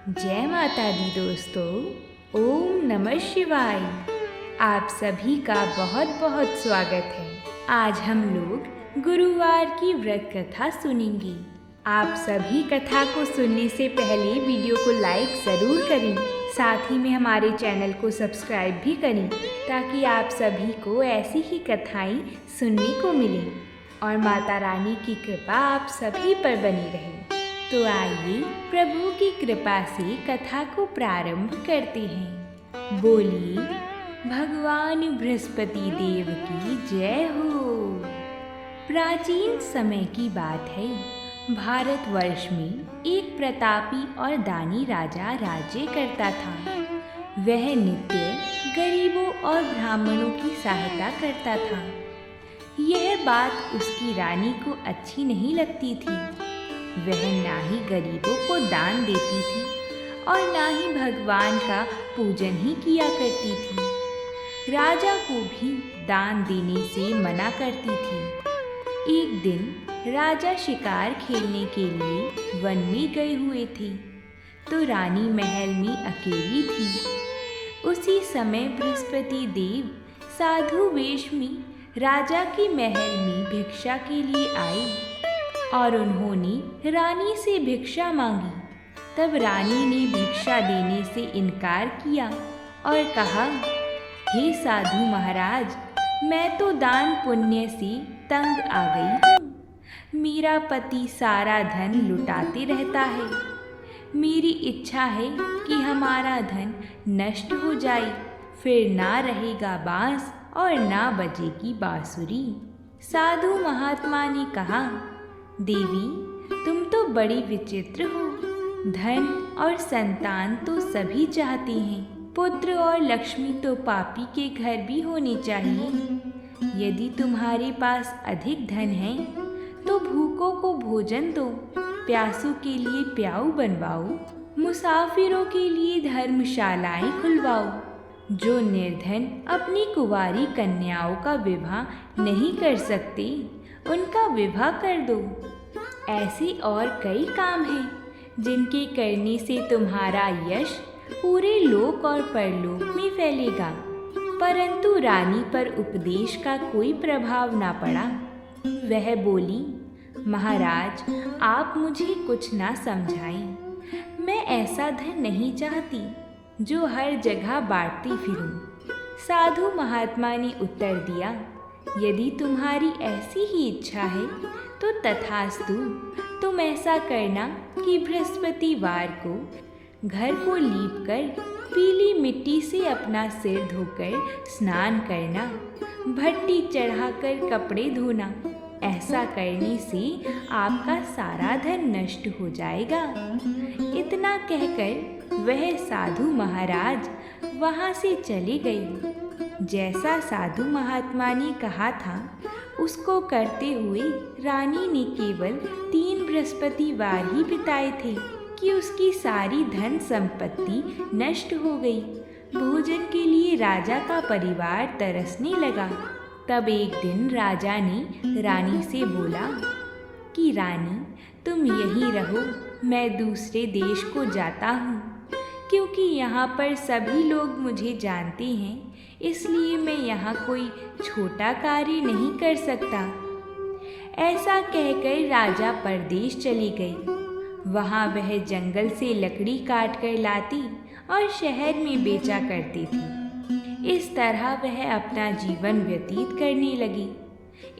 जय माता दी दोस्तों। ओम नमः शिवाय। आप सभी का बहुत बहुत स्वागत है। आज हम लोग गुरुवार की व्रत कथा सुनेंगे। आप सभी कथा को सुनने से पहले वीडियो को लाइक ज़रूर करें, साथ ही में हमारे चैनल को सब्सक्राइब भी करें ताकि आप सभी को ऐसी ही कथाएं सुनने को मिले और माता रानी की कृपा आप सभी पर बनी रहे। तो आइए प्रभु की कृपा से कथा को प्रारंभ करते हैं। बोलिए भगवान बृहस्पति देव की जय हो। प्राचीन समय की बात है। भारतवर्ष में एक प्रतापी और दानी राजा राज्य करता था। वह नित्य गरीबों और ब्राह्मणों की सहायता करता था। यह बात उसकी रानी को अच्छी नहीं लगती थी। वह ना ही गरीबों को दान देती थी और ना ही भगवान का पूजन ही किया करती थी। राजा को भी दान देने से मना करती थी। एक दिन राजा शिकार खेलने के लिए वन में गए हुए थे तो रानी महल में अकेली थी। उसी समय बृहस्पति देव साधु वेश में राजा के महल में भिक्षा के लिए आए और उन्होंने रानी से भिक्षा मांगी। तब रानी ने भिक्षा देने से इनकार किया और कहा, हे साधु महाराज, मैं तो दान पुण्य से तंग आ गई हूँ। मेरा पति सारा धन लुटाते रहता है। मेरी इच्छा है कि हमारा धन नष्ट हो जाए, फिर ना रहेगा बांस और ना बजेगी बांसुरी। साधु महात्मा ने कहा, देवी, तुम तो बड़ी विचित्र हो। धन और संतान तो सभी चाहते हैं। पुत्र और लक्ष्मी तो पापी के घर भी होनी चाहिए। यदि तुम्हारे पास अधिक धन है तो भूखों को भोजन दो, प्यासों के लिए प्याऊ बनवाओ, मुसाफिरों के लिए धर्मशालाएं खुलवाओ। जो निर्धन अपनी कुंवारी कन्याओं का विवाह नहीं कर सकते, उनका विवाह कर दो। ऐसे और कई काम हैं जिनके करने से तुम्हारा यश पूरे लोक और परलोक में फैलेगा। परंतु रानी पर उपदेश का कोई प्रभाव ना पड़ा। वह बोली, महाराज, आप मुझे कुछ ना समझाएं। मैं ऐसा धन नहीं चाहती जो हर जगह बांटती फिरूं। साधु महात्मा ने उत्तर दिया, यदि तुम्हारी ऐसी ही इच्छा है तो तथास्तु। तुम ऐसा करना कि बृहस्पतिवार को घर को लीपकर पीली मिट्टी से अपना सिर धोकर स्नान करना, भट्टी चढ़ाकर कपड़े धोना। ऐसा करने से आपका सारा धन नष्ट हो जाएगा। इतना कहकर वह साधु महाराज वहाँ से चले गए। जैसा साधु महात्मा ने कहा था उसको करते हुए रानी ने केवल 3 बृहस्पतिवार ही बिताए थे कि उसकी सारी धन संपत्ति नष्ट हो गई। भोजन के लिए राजा का परिवार तरसने लगा। तब एक दिन राजा ने रानी से बोला कि रानी, तुम यहीं रहो, मैं दूसरे देश को जाता हूँ। क्योंकि यहाँ पर सभी लोग मुझे जानते हैं, इसलिए मैं यहाँ कोई छोटा कार्य नहीं कर सकता। ऐसा कहकर राजा परदेश चली गई। वहाँ वह जंगल से लकड़ी काट कर लाती और शहर में बेचा करती थी। इस तरह वह अपना जीवन व्यतीत करने लगी।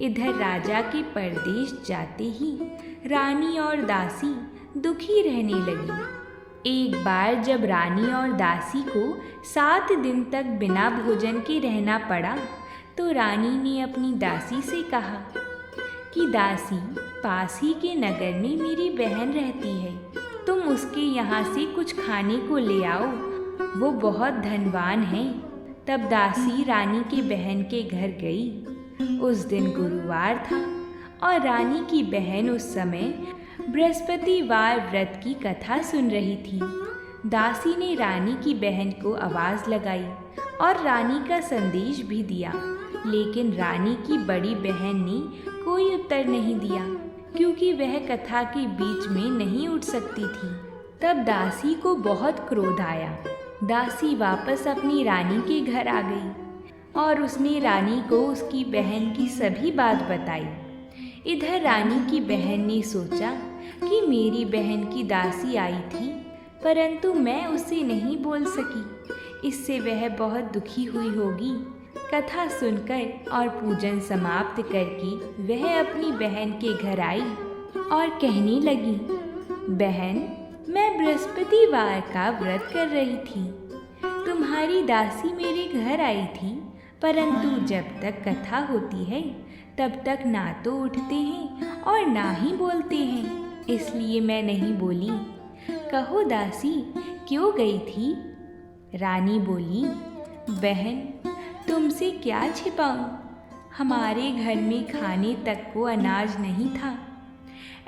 इधर राजा के परदेश जाते ही रानी और दासी दुखी रहने लगी। एक बार जब रानी और दासी को 7 दिन तक बिना भोजन के रहना पड़ा तो रानी ने अपनी दासी से कहा कि दासी, पास ही के नगर में मेरी बहन रहती है, तुम उसके यहाँ से कुछ खाने को ले आओ, वो बहुत धनवान है। तब दासी रानी की बहन के घर गई। उस दिन गुरुवार था और रानी की बहन उस समय बृहस्पतिवार व्रत की कथा सुन रही थी। दासी ने रानी की बहन को आवाज़ लगाई और रानी का संदेश भी दिया, लेकिन रानी की बड़ी बहन ने कोई उत्तर नहीं दिया क्योंकि वह कथा के बीच में नहीं उठ सकती थी। तब दासी को बहुत क्रोध आया। दासी वापस अपनी रानी के घर आ गई और उसने रानी को उसकी बहन की सभी बात बताई। इधर रानी की बहन ने सोचा कि मेरी बहन की दासी आई थी, परंतु मैं उसे नहीं बोल सकी, इससे वह बहुत दुखी हुई होगी। कथा सुनकर और पूजन समाप्त करके वह अपनी बहन के घर आई और कहने लगी, बहन, मैं बृहस्पतिवार का व्रत कर रही थी। तुम्हारी दासी मेरे घर आई थी, परंतु जब तक कथा होती है तब तक ना तो उठते हैं और ना ही बोलते हैं, इसलिए मैं नहीं बोली। कहो दासी, क्यों गई थी? रानी बोली, बहन, तुमसे क्या छिपाऊं? हमारे घर में खाने तक को अनाज नहीं था।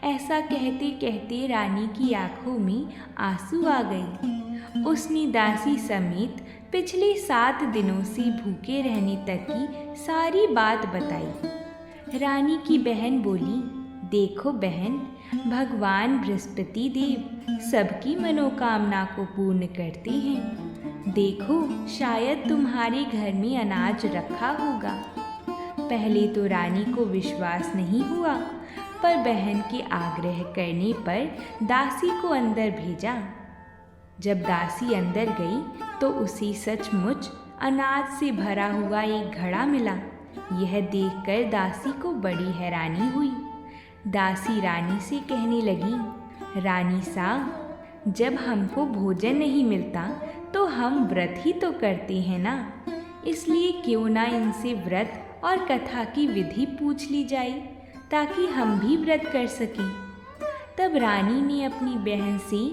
ऐसा कहते कहते रानी की आंखों में आंसू आ गए। उसने दासी समेत पिछले 7 दिनों से भूखे रहने तक की सारी बात बताई। रानी की बहन बोली, देखो बहन, भगवान बृहस्पति देव सबकी मनोकामना को पूर्ण करते हैं। देखो, शायद तुम्हारे घर में अनाज रखा होगा। पहले तो रानी को विश्वास नहीं हुआ, पर बहन के आग्रह करने पर दासी को अंदर भेजा। जब दासी अंदर गई तो उसे सचमुच अनाज से भरा हुआ एक घड़ा मिला। यह देखकर दासी को बड़ी हैरानी हुई। दासी रानी से कहने लगी, रानी साहब, जब हमको भोजन नहीं मिलता तो हम व्रत ही तो करते हैं ना, इसलिए क्यों ना इनसे व्रत और कथा की विधि पूछ ली जाए, ताकि हम भी व्रत कर सकें। तब रानी ने अपनी बहन से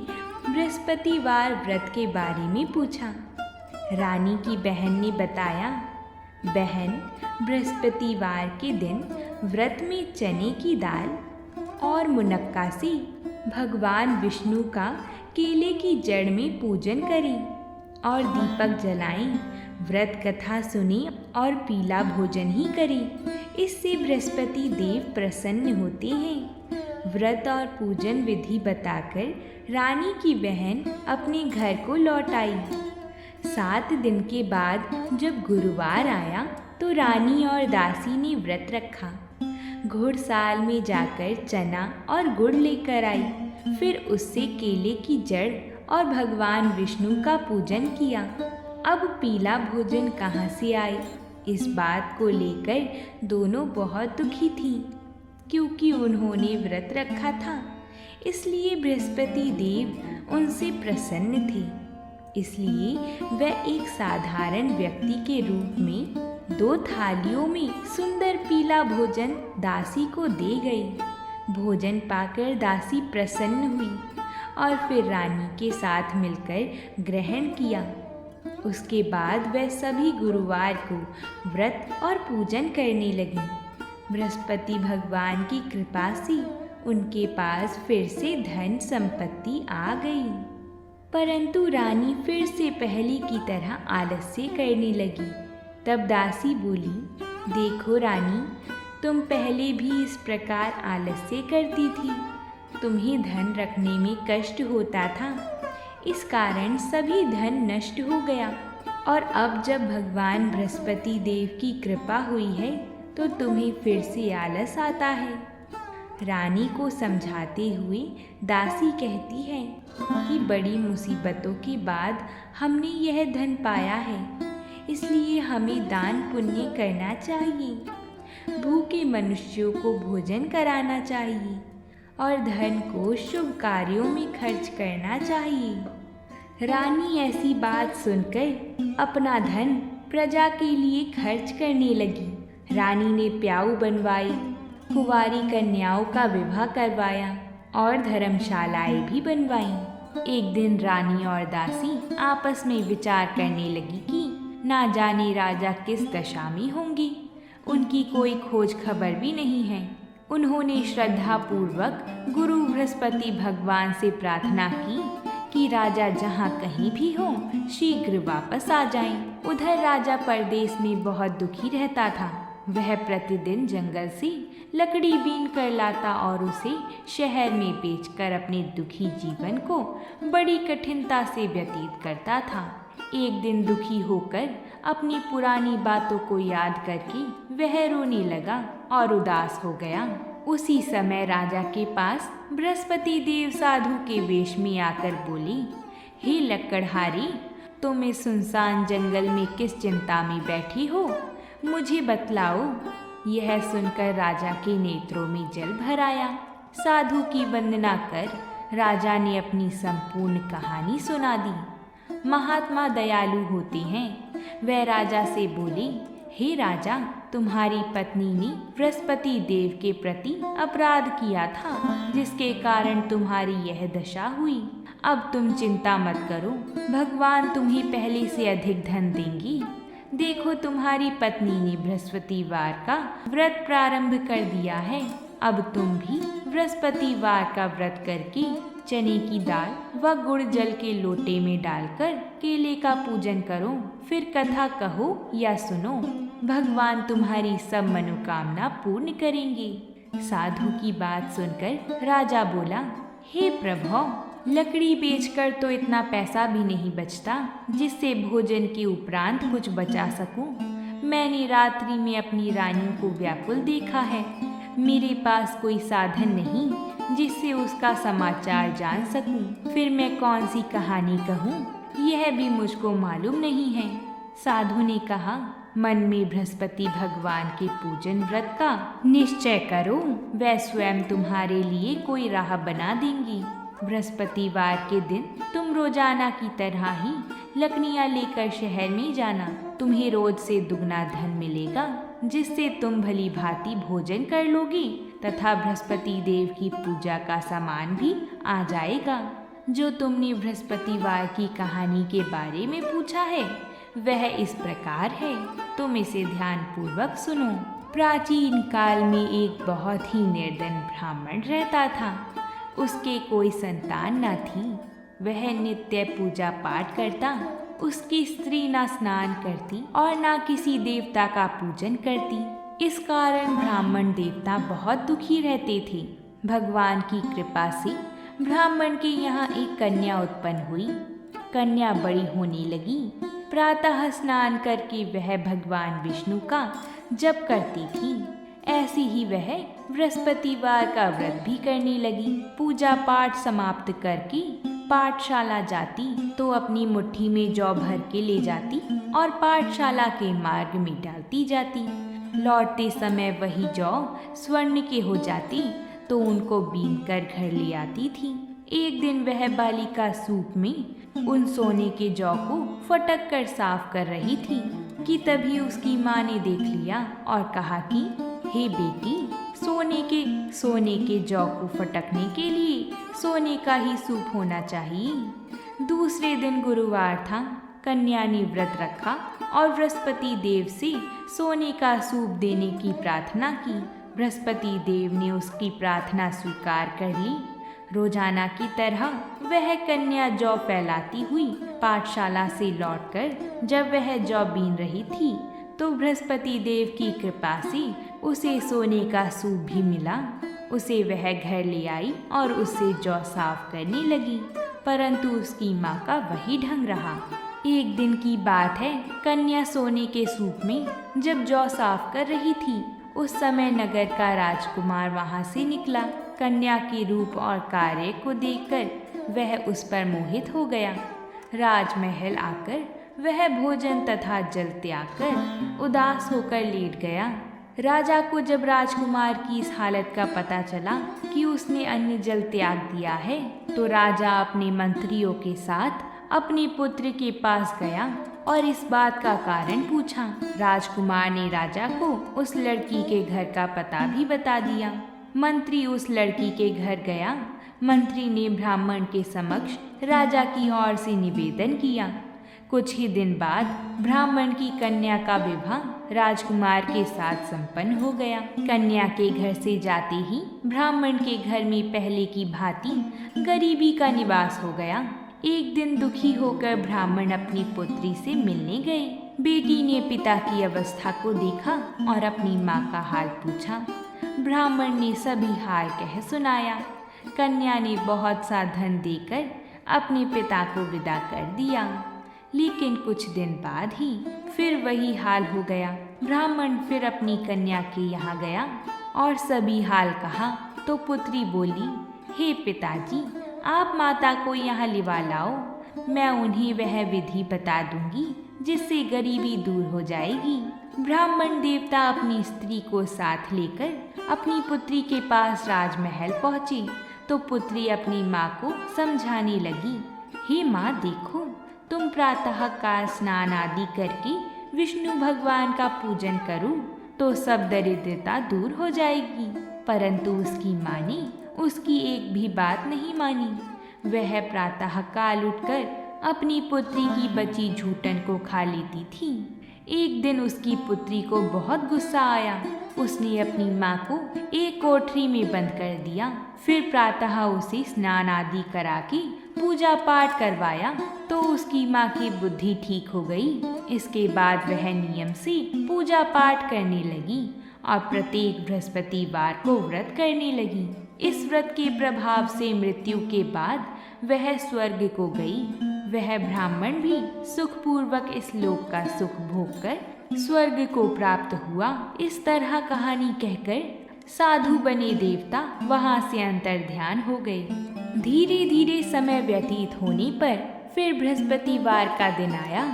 बृहस्पतिवार व्रत के बारे में पूछा। रानी की बहन ने बताया, बहन, बृहस्पतिवार के दिन व्रत में चने की दाल और मुनक्का से भगवान विष्णु का केले की जड़ में पूजन करें और दीपक जलाएं, व्रत कथा सुने और पीला भोजन ही करें। इससे बृहस्पति देव प्रसन्न होते हैं। व्रत और पूजन विधि बताकर रानी की बहन अपने घर को लौट आई। 7 दिन के बाद जब गुरुवार आया तो रानी और दासी ने व्रत रखा। घुड़साल में जाकर चना और गुड़ लेकर आई, फिर उससे केले की जड़ और भगवान विष्णु का पूजन किया। अब पीला भोजन कहाँ से आए, इस बात को लेकर दोनों बहुत दुखी थीं, क्योंकि उन्होंने व्रत रखा था, इसलिए बृहस्पति देव उनसे प्रसन्न थे। इसलिए वह एक साधारण व्यक्ति के रूप में 2 थालियों में सुंदर पीला भोजन दासी को दे गई। भोजन पाकर दासी प्रसन्न हुई और फिर रानी के साथ मिलकर ग्रहण किया। उसके बाद वह सभी गुरुवार को व्रत और पूजन करने लगी। बृहस्पति भगवान की कृपा से उनके पास फिर से धन संपत्ति आ गई। परंतु रानी फिर से पहले की तरह आलस्य करने लगी। तब दासी बोली, देखो रानी, तुम पहले भी इस प्रकार आलस्य करती थी। तुम्हें धन रखने में कष्ट होता था, इस कारण सभी धन नष्ट हो गया, और अब जब भगवान बृहस्पति देव की कृपा हुई है तो तुम्हें फिर से आलस आता है। रानी को समझाते हुए दासी कहती है कि बड़ी मुसीबतों के बाद हमने यह धन पाया है, इसलिए हमें दान पुण्य करना चाहिए, भूखे मनुष्यों को भोजन कराना चाहिए और धन को शुभ कार्यों में खर्च करना चाहिए। रानी ऐसी बात सुनकर अपना धन प्रजा के लिए खर्च करने लगी। रानी ने प्याऊ बनवाई, कुंवारी कन्याओं का विवाह करवाया और धर्मशालाएं भी बनवाईं। एक दिन रानी और दासी आपस में विचार करने लगी कि ना जाने राजा किस दशा में होंगे, उनकी कोई खोज खबर भी नहीं है। उन्होंने श्रद्धापूर्वक गुरु बृहस्पति भगवान से प्रार्थना की कि राजा जहाँ कहीं भी हो शीघ्र वापस आ जाएं। उधर राजा परदेश में बहुत दुखी रहता था। वह प्रतिदिन जंगल से लकड़ी बीन कर लाता और उसे शहर में बेचकर अपने दुखी जीवन को बड़ी कठिनता से व्यतीत करता था। एक दिन दुखी होकर अपनी पुरानी बातों को याद करके वह रोने लगा और उदास हो गया। उसी समय राजा के पास बृहस्पति देव साधु के वेश में आकर बोले, हे लकड़हारी, तुम इस सुनसान जंगल में किस चिंता में बैठी हो, मुझे बतलाओ। यह सुनकर राजा के नेत्रों में जल भर आया। साधु की वंदना कर राजा ने अपनी संपूर्ण कहानी सुना दी। महात्मा दयालु होते हैं। वह राजा से बोले, हे राजा, तुम्हारी पत्नी ने बृहस्पति देव के प्रति अपराध किया था, जिसके कारण तुम्हारी यह दशा हुई। अब तुम चिंता मत करो, भगवान तुम्हें पहले से अधिक धन देंगी। देखो, तुम्हारी पत्नी ने बृहस्पतिवार का व्रत प्रारंभ कर दिया है। अब तुम भी बृहस्पतिवार का व्रत करके चने की दाल व गुड़ जल के लोटे में डालकर केले का पूजन करो। फिर कथा कहो या सुनो, भगवान तुम्हारी सब मनोकामना पूर्ण करेंगे। साधु की बात सुनकर राजा बोला, हे प्रभु, लकड़ी बेचकर तो इतना पैसा भी नहीं बचता जिससे भोजन के उपरांत कुछ बचा सकूं। मैंने रात्रि में अपनी रानी को व्याकुल देखा है। मेरे पास कोई साधन नहीं जिससे उसका समाचार जान सकूं। फिर मैं कौन सी कहानी कहूं, यह भी मुझको मालूम नहीं है। साधु ने कहा, मन में बृहस्पति भगवान के पूजन व्रत का निश्चय करो, वह स्वयं तुम्हारे लिए कोई राह बना देंगी। बृहस्पतिवार के दिन तुम रोजाना की तरह ही लकड़ियाँ लेकर शहर में जाना। तुम्हें रोज से दुगना धन मिलेगा, जिससे तुम भली भांति भोजन कर लोगी तथा बृहस्पति देव की पूजा का सामान भी आ जाएगा। जो तुमने बृहस्पतिवार की कहानी के बारे में पूछा है वह इस प्रकार है, तुम इसे ध्यान पूर्वक सुनो। प्राचीन काल में एक बहुत ही निर्धन ब्राह्मण रहता था। उसके कोई संतान न थी। वह नित्य पूजा पाठ करता। उसकी स्त्री ना स्नान करती और ना किसी देवता का पूजन करती। इस कारण ब्राह्मण देवता बहुत दुखी रहते थे। भगवान की कृपा से ब्राह्मण के यहाँ एक कन्या उत्पन्न हुई। कन्या बड़ी होने लगी। प्रातः स्नान करके वह भगवान विष्णु का जप करती थी। ऐसी ही वह बृहस्पतिवार का व्रत भी करने लगी। पूजा पाठ समाप्त करके पाठशाला जाती तो अपनी मुट्ठी में जौ भर के ले जाती और पाठशाला के मार्ग में डालती जाती। लौटते समय वही जौ स्वर्ण के हो जाती तो उनको बीन कर घर ले आती थी। एक दिन वह बालिका सूप में उन सोने के जौ को फटक कर साफ कर रही थी कि तभी उसकी माँ ने देख लिया और कहा कि हे बेटी, सोने के जौ को फटकने के लिए सोने का ही सूप होना चाहिए। दूसरे दिन गुरुवार था। कन्या ने व्रत रखा और बृहस्पति देव से सोने का सूप देने की प्रार्थना की। बृहस्पति देव ने उसकी प्रार्थना स्वीकार कर ली। रोजाना की तरह वह कन्या जौ फैलाती हुई पाठशाला से लौटकर जब वह जौ बीन रही थी तो बृहस्पति देव की कृपा से उसे सोने का सूप भी मिला। उसे वह घर ले आई और उससे जौ साफ करने लगी, परंतु उसकी माँ का वही ढंग रहा। एक दिन की बात है, कन्या सोने के सूप में जब जौ साफ कर रही थी उस समय नगर का राजकुमार वहाँ से निकला। कन्या के रूप और कार्य को देखकर वह उस पर मोहित हो गया। राजमहल आकर वह भोजन तथा जल त्याग कर उदास होकर लेट गया। राजा को जब राजकुमार की इस हालत का पता चला कि उसने अन्न जल त्याग दिया है तो राजा अपने मंत्रियों के साथ अपने पुत्र के पास गया और इस बात का कारण पूछा। राजकुमार ने राजा को उस लड़की के घर का पता भी बता दिया। मंत्री उस लड़की के घर गया। मंत्री ने ब्राह्मण के समक्ष राजा की ओर से निवेदन किया। कुछ ही दिन बाद ब्राह्मण की कन्या का विवाह राजकुमार के साथ संपन्न हो गया। कन्या के घर से जाते ही ब्राह्मण के घर में पहले की भांति गरीबी का निवास हो गया। एक दिन दुखी होकर ब्राह्मण अपनी पुत्री से मिलने गए। बेटी ने पिता की अवस्था को देखा और अपनी माँ का हाल पूछा। ब्राह्मण ने सभी हाल कह सुनाया। कन्या ने बहुत सा धन देकर अपने पिता को विदा कर दिया। लेकिन कुछ दिन बाद ही फिर वही हाल हो गया। ब्राह्मण फिर अपनी कन्या के यहाँ गया और सभी हाल कहा तो पुत्री बोली, हे पिताजी, आप माता को यहाँ लिवा लाओ, मैं उन्हें वह विधि बता दूंगी जिससे गरीबी दूर हो जाएगी। ब्राह्मण देवता अपनी स्त्री को साथ लेकर अपनी पुत्री के पास राजमहल पहुँचे तो पुत्री अपनी माँ को समझाने लगी, हे माँ देखो, तुम प्रातः काल स्नान आदि करके विष्णु भगवान का पूजन करो तो सब दरिद्रता दूर हो जाएगी। परंतु उसकी माँ ने उसकी एक भी बात नहीं मानी। वह प्रातः काल उठकर अपनी पुत्री की बची झूठन को खा लेती थी। एक दिन उसकी पुत्री को बहुत गुस्सा आया। उसने अपनी माँ को एक कोठरी में बंद कर दिया। फिर प्रातः उसे स्नान आदि करा के पूजा पाठ करवाया तो उसकी माँ की बुद्धि ठीक हो गई। इसके बाद वह नियम से पूजा पाठ करने लगी और प्रत्येक बृहस्पतिवार को व्रत करने लगी। इस व्रत के प्रभाव से मृत्यु के बाद वह स्वर्ग को गई। वह ब्राह्मण भी सुखपूर्वक इस लोक का सुख भोग कर स्वर्ग को प्राप्त हुआ। इस तरह कहानी कहकर साधु बने देवता वहां से अंतर ध्यान हो गए। धीरे धीरे समय व्यतीत होने पर फिर बृहस्पतिवार का दिन आया।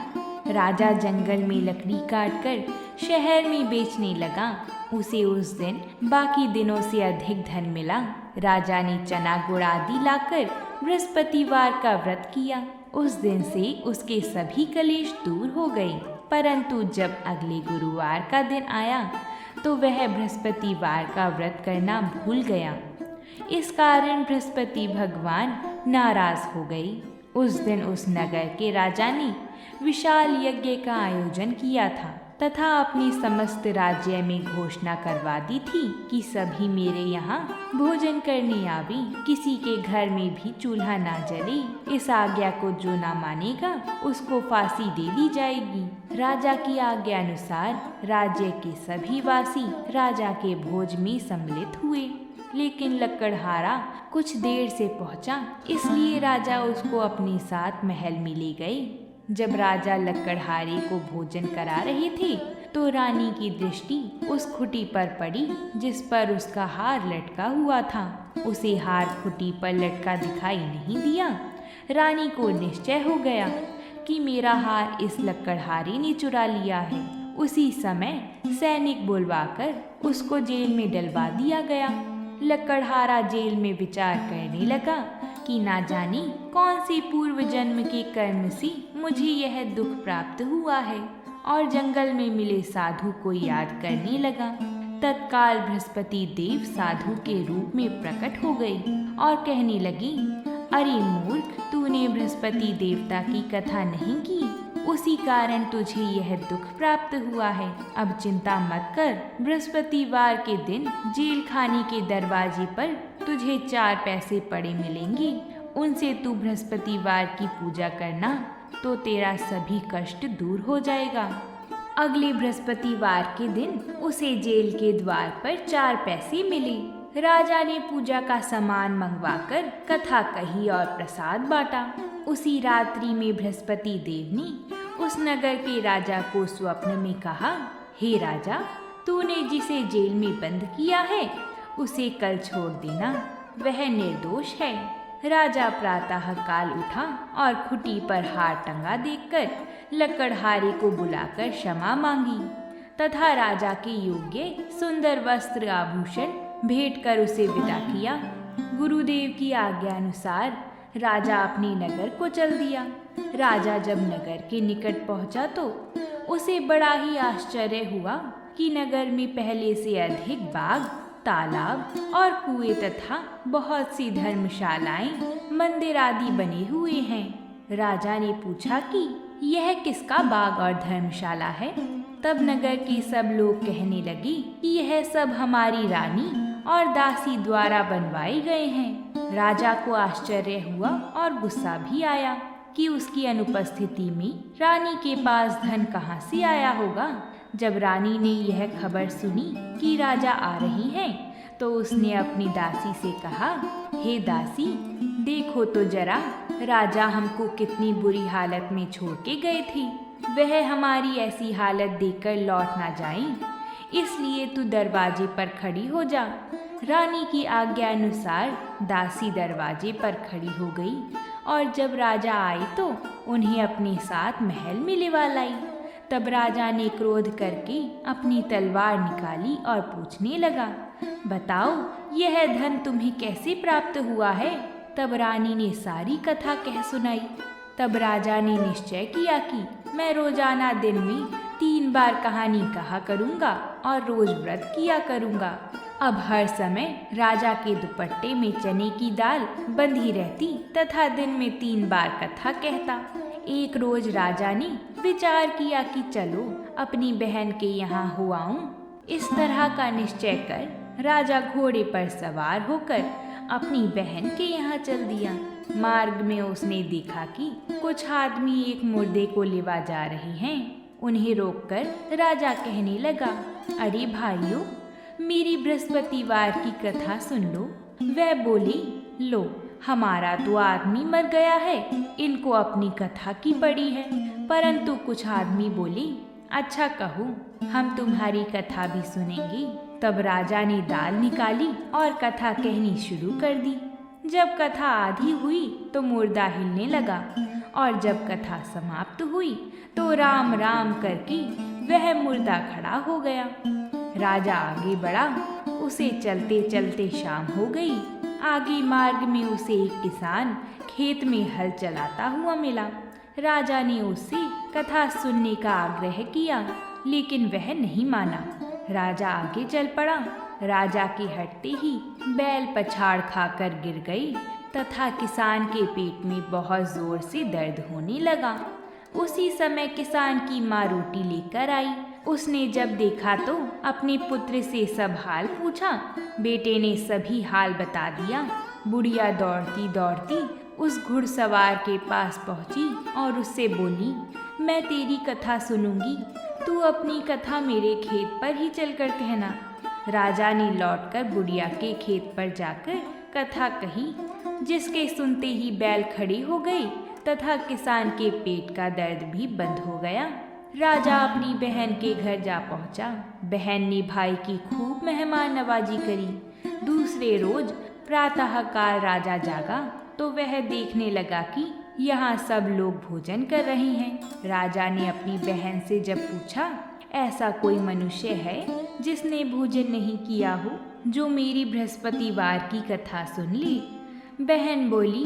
राजा जंगल में लकड़ी काटकर शहर में बेचने लगा। उसे उस दिन बाकी दिनों से अधिक धन मिला। राजा ने चना गुड़ आदि लाकर बृहस्पतिवार का व्रत किया। उस दिन से उसके सभी कलेश दूर हो गए। परंतु जब अगले गुरुवार का दिन आया तो वह बृहस्पतिवार का व्रत करना भूल गया। इस कारण बृहस्पति भगवान नाराज हो गए। उस दिन उस नगर के राजा ने विशाल यज्ञ का आयोजन किया था तथा अपनी समस्त राज्य में घोषणा करवा दी थी कि सभी मेरे यहाँ भोजन करने आवे, किसी के घर में भी चूल्हा ना जले। इस आज्ञा को जो ना मानेगा उसको फांसी दे दी जाएगी। राजा की आज्ञा अनुसार राज्य के सभी वासी राजा के भोज में सम्मिलित हुए। लेकिन लकड़हारा कुछ देर से पहुंचा, इसलिए राजा उसको अपने साथ महल में ले गए। जब राजा लकड़हारे को भोजन करा रहे थे तो रानी की दृष्टि उस खुटी पर पड़ी जिस पर उसका हार लटका हुआ था। उसे हार खुटी पर लटका दिखाई नहीं दिया। रानी को निश्चय हो गया कि मेरा हार इस लकड़हारे ने चुरा लिया है। उसी समय सैनिक बुलवाकर उसको जेल में डलवा दिया गया। लकड़हारा जेल में विचार करने लगा कि ना जाने कौन से पूर्व जन्म के कर्म से मुझे यह दुख प्राप्त हुआ है, और जंगल में मिले साधु को याद करने लगा। तत्काल बृहस्पति देव साधु के रूप में प्रकट हो गए और कहने लगी, अरे मूर्ख, तूने बृहस्पति देवता की कथा नहीं की, उसी कारण तुझे यह दुख प्राप्त हुआ है। अब चिंता मत कर, बृहस्पतिवार के दिन जेल खाने के दरवाजे पर तुझे 4 पैसे पड़े मिलेंगे। उनसे तू बृहस्पतिवार की पूजा करना तो तेरा सभी कष्ट दूर हो जाएगा। अगले बृहस्पतिवार के दिन उसे जेल के द्वार पर 4 पैसे मिले। राजा ने पूजा का सामान मंगवाकर कथा कही और प्रसाद बांटा। उसी रात्रि में बृहस्पति देव ने उस नगर के राजा को स्वप्न में कहा, हे राजा, तूने जिसे जेल में बंद किया है उसे कल छोड़ देना, वह निर्दोष है। राजा प्रातः काल उठा और खुटी पर हार टंगा देखकर लकड़हारे को बुलाकर क्षमा मांगी तथा राजा के योग्य सुंदर वस्त्र आभूषण भेंट कर उसे विदा किया। गुरुदेव की आज्ञा अनुसार राजा अपने नगर को चल दिया। राजा जब नगर के निकट पहुंचा तो उसे बड़ा ही आश्चर्य हुआ कि नगर में पहले से अधिक बाग, तालाब और कुएं तथा बहुत सी धर्मशालाएं, मंदिर आदि बने हुए हैं। राजा ने पूछा कि यह किसका बाग और धर्मशाला है। तब नगर के सब लोग कहने लगे कि यह सब हमारी रानी और दासी द्वारा बनवाए गए हैं। राजा को आश्चर्य हुआ और गुस्सा भी आया। कि उसकी अनुपस्थिति में रानी के पास धन कहाँ से आया होगा। जब रानी ने यह खबर सुनी कि राजा आ रही हैं, तो उसने अपनी दासी से कहा, हे दासी, देखो तो जरा, राजा हमको कितनी बुरी हालत में छोड़ के गए थे। वह हमारी ऐसी हालत देखकर लौट ना जाएं, इसलिए तू दरवाजे पर खड़ी हो जा। रानी की आज्ञा अनुसार दासी दरवाजे पर खड़ी हो गई और जब राजा आए तो उन्हें अपने साथ महल में लिवा लाई। तब राजा ने क्रोध करके अपनी तलवार निकाली और पूछने लगा, बताओ यह धन तुम्हें कैसे प्राप्त हुआ है। तब रानी ने सारी कथा कह सुनाई। तब राजा ने निश्चय किया कि मैं रोजाना दिन में 3 बार कहानी कहा करूँगा और रोज व्रत किया करूँगा। अब हर समय राजा के दुपट्टे में चने की दाल बंधी रहती तथा दिन में 3 बार कथा कहता। एक रोज राजा ने विचार किया कि चलो अपनी बहन के यहाँ हो आऊं। इस तरह का निश्चय कर राजा घोड़े पर सवार होकर अपनी बहन के यहाँ चल दिया। मार्ग में उसने देखा कि कुछ आदमी एक मुर्दे को लेवा जा रहे हैं। उन्हें रोककर राजा कहने लगा, अरे भाइयों, मेरी बृहस्पतिवार की कथा सुन लो। वह बोली, लो, हमारा तो आदमी मर गया है, इनको अपनी कथा की पड़ी है। परंतु कुछ आदमी बोले, अच्छा कहो, हम तुम्हारी कथा भी सुनेंगे। तब राजा ने दाल निकाली और कथा कहनी शुरू कर दी। जब कथा आधी हुई तो मुर्दा हिलने लगा और जब कथा समाप्त हुई तो राम राम करके वह मुर्दा खड़ा हो गया। राजा आगे बढ़ा, उसे चलते चलते शाम हो गई। आगे मार्ग में उसे एक किसान खेत में हल चलाता हुआ मिला। राजा ने उससे कथा सुनने का आग्रह किया, लेकिन वह नहीं माना। राजा आगे चल पड़ा। राजा के हटते ही बैल पछाड़ खाकर गिर गई तथा किसान के पेट में बहुत जोर से दर्द होने लगा। उसी समय किसान की माँ रोटी लेकर आई। उसने जब देखा तो अपने पुत्र से सब हाल पूछा। बेटे ने सभी हाल बता दिया। बुढ़िया दौड़ती दौड़ती उस घुड़सवार के पास पहुंची और उससे बोली, मैं तेरी कथा सुनूंगी, तू अपनी कथा मेरे खेत पर ही चलकर कहना। राजा ने लौटकर बुढ़िया के खेत पर जाकर कथा कही, जिसके सुनते ही बैल खड़ी हो गई तथा किसान के पेट का दर्द भी बंद हो गया। राजा अपनी बहन के घर जा पहुंचा। बहन ने भाई की खूब मेहमान नवाजी करी। दूसरे रोज प्रातःकाल राजा जागा तो वह देखने लगा कि यहाँ सब लोग भोजन कर रहे हैं। राजा ने अपनी बहन से जब पूछा, ऐसा कोई मनुष्य है जिसने भोजन नहीं किया हो, जो मेरी बृहस्पतिवार की कथा सुन ले। बहन बोली,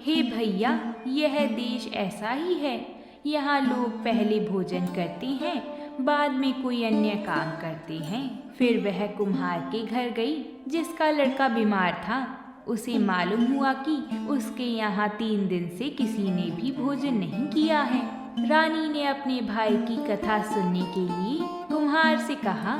हे भैया, यह देश ऐसा ही है। यहाँ लोग पहले भोजन करते हैं, बाद में कोई अन्य काम करते हैं। फिर वह कुम्हार के घर गई जिसका लड़का बीमार था। उसे मालूम हुआ कि उसके यहाँ 3 दिन से किसी ने भी भोजन नहीं किया है। रानी ने अपने भाई की कथा सुनने के लिए कुम्हार से कहा।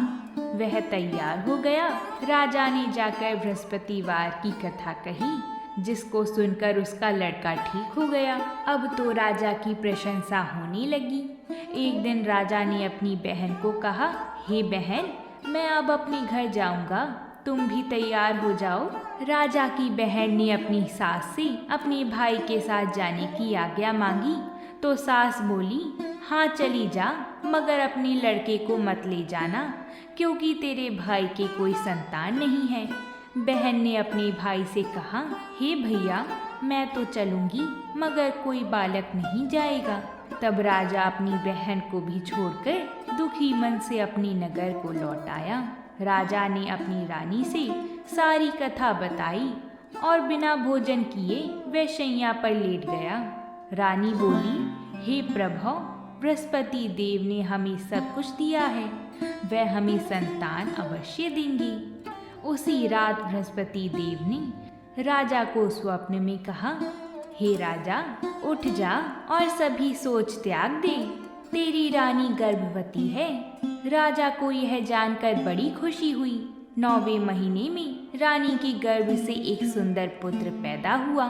वह तैयार हो गया। राजा ने जाकर बृहस्पतिवार की कथा कही, जिसको सुनकर उसका लड़का ठीक हो गया। अब तो राजा की प्रशंसा होने लगी। एक दिन राजा ने अपनी बहन को कहा, हे बहन, मैं अब अपने घर जाऊंगा, तुम भी तैयार हो जाओ। राजा की बहन ने अपनी सास से अपने भाई के साथ जाने की आज्ञा मांगी तो सास बोली, हाँ चली जा, मगर अपने लड़के को मत ले जाना, क्योंकि तेरे भाई के कोई संतान नहीं है। बहन ने अपने भाई से कहा, हे भैया, मैं तो चलूंगी, मगर कोई बालक नहीं जाएगा। तब राजा अपनी बहन को भी छोड़कर दुखी मन से अपनी नगर को लौट आया। राजा ने अपनी रानी से सारी कथा बताई और बिना भोजन किए वह शैया पर लेट गया। रानी बोली, हे प्रभु, बृहस्पति देव ने हमें सब कुछ दिया है, वह हमें संतान अवश्य देंगे। उसी रात बृहस्पति देव ने राजा को स्वप्न में कहा, हे राजा, उठ जा और सभी सोच त्याग दे, तेरी रानी गर्भवती है। राजा को यह जानकर बड़ी खुशी हुई। 9वें महीने में रानी के गर्भ से एक सुंदर पुत्र पैदा हुआ।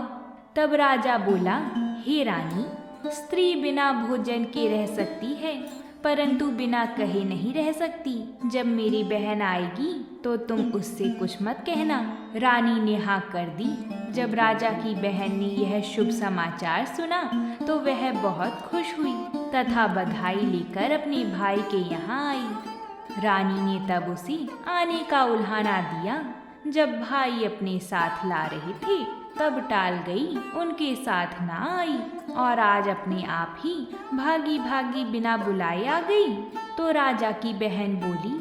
तब राजा बोला, हे रानी, स्त्री बिना भोजन के रह सकती है, परंतु बिना कहे नहीं रह सकती। जब मेरी बहन आएगी तो तुम उससे कुछ मत कहना। रानी ने हाँ कर दी। जब राजा की बहन ने यह शुभ समाचार सुना तो वह बहुत खुश हुई तथा बधाई लेकर अपने भाई के यहाँ आई। रानी ने तब उसे आने का उल्हाना दिया। जब भाई अपने साथ ला रहे थे तब टाल गई, उनके साथ ना आई और आज अपने आप ही भागी भागी बिना बुलाए आ गई। तो राजा की बहन बोली,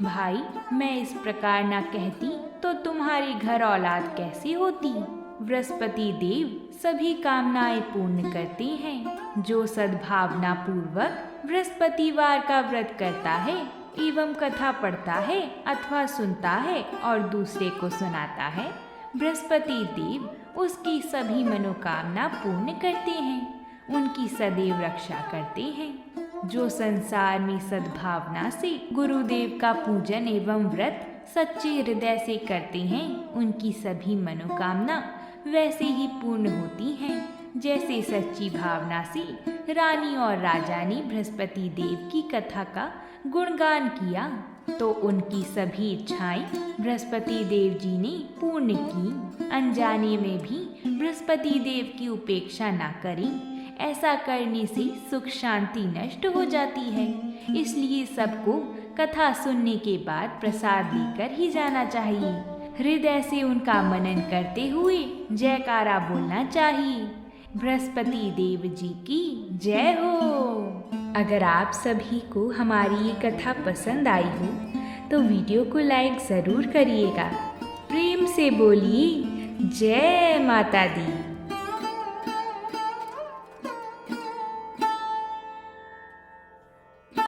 भाई मैं इस प्रकार ना कहती तो तुम्हारे घर औलाद कैसे होती। बृहस्पति देव सभी कामनाएं पूर्ण करते हैं। जो सद्भावना पूर्वक बृहस्पतिवार का व्रत करता है एवं कथा पढ़ता है अथवा सुनता है और दूसरे को सुनाता है, बृहस्पति देव उसकी सभी मनोकामना पूर्ण करते हैं, उनकी सदैव रक्षा करते हैं। जो संसार में सद्भावना से गुरुदेव का पूजन एवं व्रत सच्चे हृदय से करते हैं, उनकी सभी मनोकामना वैसे ही पूर्ण होती हैं जैसे सच्ची भावना से रानी और राजा ने बृहस्पति देव की कथा का गुणगान किया तो उनकी सभी इच्छाएं बृहस्पति देव जी ने पूर्ण की। अनजाने में भी बृहस्पति देव की उपेक्षा ना करें, ऐसा करने से सुख शांति नष्ट हो जाती है। इसलिए सबको कथा सुनने के बाद प्रसाद लेकर ही जाना चाहिए। हृदय से उनका मनन करते हुए जयकारा बोलना चाहिए। बृहस्पति देव जी की जय हो। अगर आप सभी को हमारी ये कथा पसंद आई हो तो वीडियो को लाइक ज़रूर करिएगा। प्रेम से बोलिए जय माता दी।